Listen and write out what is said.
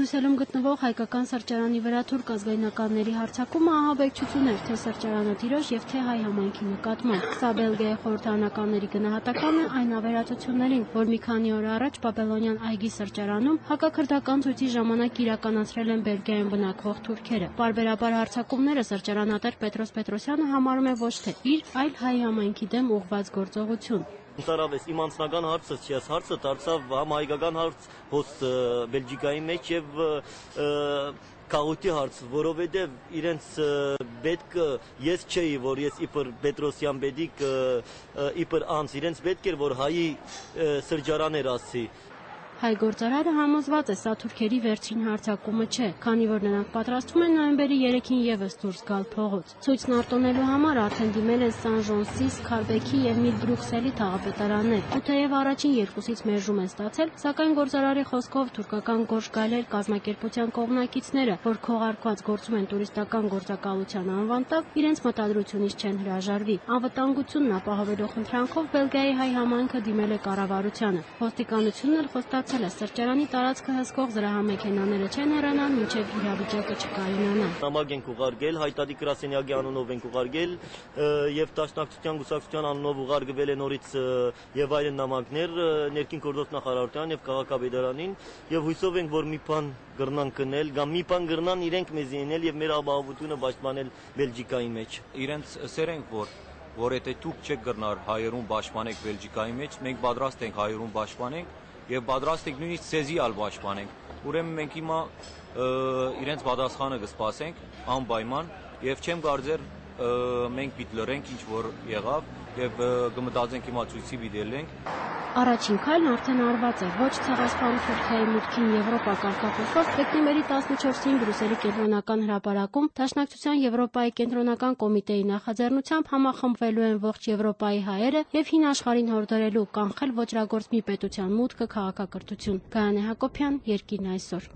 Բրյուսելում գտնվող հայկական սրճարանի վրա թուրք ազգայնականների հարձակումը ահաբեկչություն էր թե սրճարանը տիրոջ և թե հայ համայնքի նկատմամբ։ Սա Բելգիայի խորհրդարանականների գնահատականն է այն ավերածություններին, որ մի քանի օր առաջ Բաբելոնյան այգի սրճարանում հակաքրդական ցույցի ժամանակ իրականացրել են Բելգիայում բնակվող թուրքերը։ Պարբերաբար հարձակումները սրճարանատեր Պետրոս Պետրոսյանը համարում է ոչ թե իր, այլ հայ համայնքի դեմ ուղղված գործողություն։ Ընդառաջ իմ անձնական հարցը չի, այս հարցը դարձավ համահայկական հարց հոս Բելգիկայի մեջ եւ քաղուտի հարց, որովհետեւ իրենց պետք ես չէի, որ ես իբր Պետրոսյան պետիկ իբր անց իրենց պետք էր որ հայի սրճարան էր ասի։ Հայ գործարարը համոզված է, սա թուրքերի վերջին հարձակումը չէ, քանի որ նրանք պատրաստվում են նոյեմբերի 3-ին եւս դուրս գալ փողոց։ Ցույցն արտոնելու համար արդեն դիմել են Սան-Ժոնսի, Սքարբեքի եւ Միլբրուքսելի թաղապետարաններ։ Ու թեև առաջին երկուսից մերժում են ստացել, սակայն գործարարի խոսքով թուրքական Գորշ Գալեր կազմակերպության կողմնակիցները, որ քողարկված գործում են տուրիստական գործակալության անվան տակ, իրենց մտադրությունից չեն հրաժարվի։ Անվտանգությունն ապահովելու խնդրանքով Բելգիայի հայ համայնքը դիմել է կառավարությանը։ Ոստիկանությունն էլ խոստացել է սրճարանի տարածքը հսկող զրահամեքենաները չեն հեռանալ, մինչև իրավիճակը չկայունանա։ Նամակ ենք ուղարկել, Հայտարարի Կրասենյակի անունով ենք ուղարկել եւ Դաշնակցության գուսակցության անունով ուղարկվել է նորից եւ այլ նամակներ ներքին գործոց նախարարության եւ քաղաքապետարանին եւ հույսով ենք որ մի բան գրնան կնել կամ մի բան գրնան իրենք մեզ ենել եւ մեր ապահովությունը պաշտպանել Բելգիկայի մեջ։ Իրենց սեր ենք որ եթե դուք չեք գրնար հայերուն պաշտպանեք Բելգիկայի մեջ, մենք պատրաստ ենք հայերուն պաշտպանենք եւ պատրաստ ենք նույնիսկ ցեզի ալ պաշտպանենք։ Ուրեմն մենք հիմա իրենց պատասխանը կսպասենք անպայման եւ չեմ կարծեր մենք պիտի լրենք ինչ որ եղավ եւ կմտածենք հիմա ցույցի դիտելենք։ Առաջին քայլն արդեն արված է։ Ոչ ցեղասպան Թուրքիայի մուտքին Եվրոպա կարգախոսով դեկտեմբերի 14-ին Բրյուսելի կենտրոնական հրապարակում Դաշնակցության Եվրոպայի կենտրոնական կոմիտեի նախաձեռնությամբ համախմբվելու են ողջ Եվրոպայի հայերը եւ հին աշխարհին հորդորելու կանխել ոճրագործ մի պետության մուտքը քաղաքակրթություն։ Գայանե Հակոբյան, Երկիրն այսօր։